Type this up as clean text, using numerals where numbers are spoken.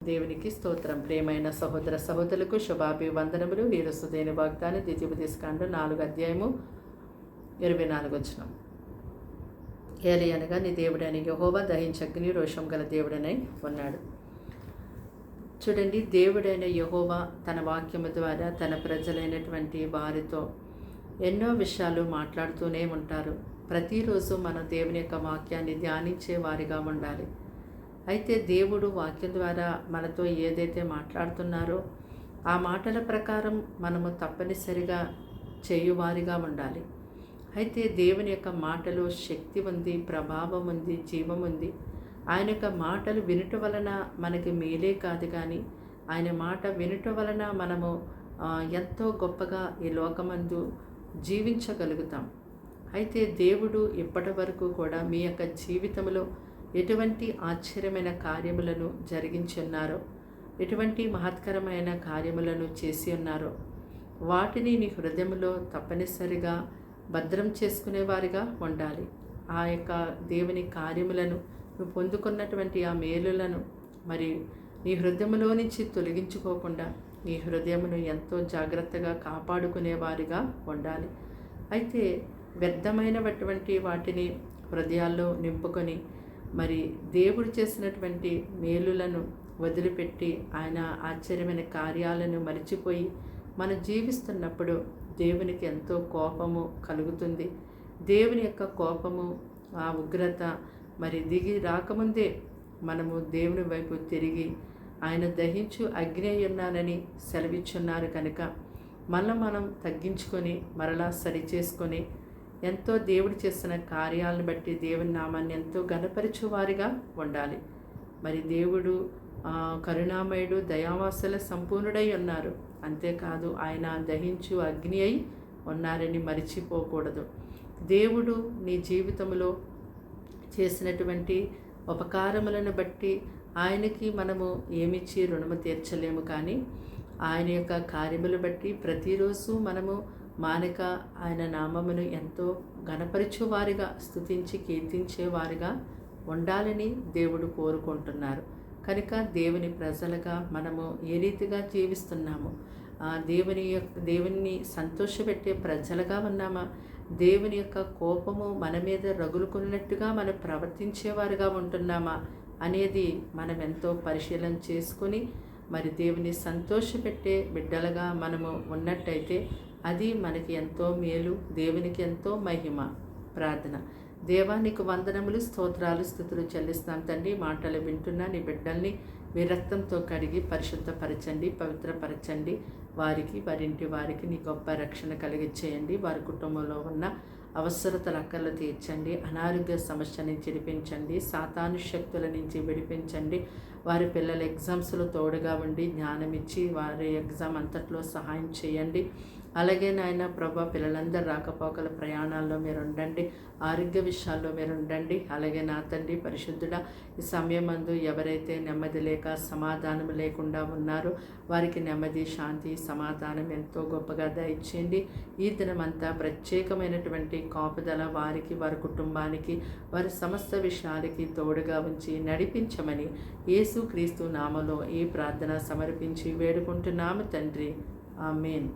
దేవునికి స్తోత్రం. ప్రియమైన సహోదర సహోదరులకు శుభాభివందనములు. వీరసుదేని వాగ్దానం ద్వితీయోపదేశకాండం 4వ అధ్యాయము 24వ వచనం. ఏలయనగా నీ దేవుడైన యెహోవా దహించగ్ని రోషం గల దేవుడనై ఉన్నాడు. చూడండి, దేవుడైన యెహోవా తన వాక్యము ద్వారా తన ప్రజలైనటువంటి వారితో ఎన్నో విషయాలు మాట్లాడుతూనే ఉంటారు. ప్రతిరోజు మనం దేవుని యొక్క వాక్యాన్ని ధ్యానించే వారిగా ఉండాలి. అయితే దేవుడు వాక్యం ద్వారా మనతో ఏదైతే మాట్లాడుతున్నారో ఆ మాటల ప్రకారం మనము తప్పనిసరిగా చేయువారిగా ఉండాలి. అయితే దేవుని యొక్క మాటలో శక్తి ఉంది, ప్రభావం ఉంది, జీవం ఉంది. ఆయన యొక్క మాటలు వినుట వలన మనకి మేలే కాదు, కానీ ఆయన మాట వినుట వలన మనము ఎంతో గొప్పగా ఈ లోకమందు జీవించగలుగుతాం. అయితే దేవుడు ఇప్పటి వరకు కూడా మీ యొక్క జీవితంలో ఎటువంటి ఆశ్చర్యమైన కార్యములను జరిగించి ఉన్నారో, ఎటువంటి మహత్కరమైన కార్యములను చేసి ఉన్నారో వాటిని నీ హృదయంలో తప్పనిసరిగా భద్రం చేసుకునేవారిగా ఉండాలి. ఆ యొక్క దేవుని కార్యములను నువ్వు పొందుకున్నటువంటి ఆ మేలులను మరి నీ హృదయంలో నుంచి తొలగించుకోకుండా నీ హృదయమును ఎంతో జాగ్రత్తగా కాపాడుకునేవారిగా ఉండాలి. అయితే వ్యర్థమైనటువంటి వాటిని హృదయాల్లో నింపుకొని మరి దేవుడు చేసినటువంటి మేలులను వదిలిపెట్టి ఆయన ఆశ్చర్యమైన కార్యాలను మరిచిపోయి మనం జీవిస్తున్నప్పుడు దేవునికి ఎంతో కోపము కలుగుతుంది. దేవుని యొక్క కోపము, ఆ ఉగ్రత మరి దిగి రాకముందే మనము దేవుని వైపు తిరిగి ఆయన దహించు అగ్ని ఉన్నానని సెలవిచ్చున్నారు కనుక మనం తగ్గించుకొని మరలా సరిచేసుకొని ఎంతో దేవుడు చేసిన కార్యాలను బట్టి దేవుని నామాన్ని ఎంతో ఘనపరచు వారిగా ఉండాలి. మరి దేవుడు కరుణామయుడు, దయావాసుల సంపూర్ణుడై ఉన్నారు. అంతేకాదు ఆయన దహించు అగ్ని అయి ఉన్నారని మరిచిపోకూడదు. దేవుడు నీ జీవితంలో చేసినటువంటి ఉపకారములను బట్టి ఆయనకి మనము ఏమిచ్చి రుణము తీర్చలేము, కానీ ఆయన యొక్క కార్యములు బట్టి ప్రతిరోజు మనము మానక ఆయన నామమును ఎంతో ఘనపరచువారిగా, స్తుతించి కీర్తించేవారిగా ఉండాలని దేవుడు కోరుకుంటున్నారు. కనుక దేవుని ప్రజలుగా మనము ఏ రీతిగా జీవిస్తున్నాము? దేవుని సంతోషపెట్టే ప్రజలుగా ఉన్నామా? దేవుని యొక్క కోపము మన మీద రగులుకున్నట్టుగా మనం ప్రవర్తించేవారుగా ఉంటున్నామా అనేది మనం ఎంతో పరిశీలన చేసుకొని మరి దేవుని సంతోషపెట్టే బిడ్డలుగా మనము ఉన్నట్టయితే అది మనకి ఎంతో మేలు, దేవునికి ఎంతో మహిమ. ప్రార్థన. దేవానికి వందనములు, స్తోత్రాలు, స్తుతులు చెల్లిస్తున్నాం తండ్రి. మాటలు వింటున్నా నీ బిడ్డల్ని మీ రక్తంతో కడిగి పరిశుద్ధపరచండి, పవిత్రపరచండి. వారింటి వారికి నీ గొప్ప రక్షణ కలిగించేయండి. వారి కుటుంబంలో ఉన్న అవసరతల అక్కర్లు తీర్చండి. అనారోగ్య సమస్య నుంచి విడిపించండి. సాతాను శక్తుల నుంచి విడిపించండి. వారి పిల్లల ఎగ్జామ్స్లో తోడుగా ఉండి జ్ఞానం ఇచ్చి వారి ఎగ్జామ్ అంతట్లో సహాయం చేయండి. అలాగే నాయన ప్రభా, పిల్లలందరూ రాకపోకల ప్రయాణాల్లో మీరు ఉండండి, ఆరోగ్య విషయాల్లో మీరు ఉండండి. అలాగే నా తండ్రి పరిశుద్ధుడా, ఈ సమయమందు ఎవరైతే నెమ్మది లేక సమాధానం లేకుండా ఉన్నారో వారికి నెమ్మది, శాంతి, సమాధానం ఎంతో గొప్పగా దయచేయండి. ఈ దినమంతా ప్రత్యేకమైనటువంటి కాపుదల వారికి, వారి కుటుంబానికి, వారి సమస్త విషయాలకి తోడుగా ఉంచి నడిపించమని యేసుక్రీస్తు నామములో ఈ ప్రార్థన సమర్పించి వేడుకుంటున్నాము తండ్రి. ఆమేన్.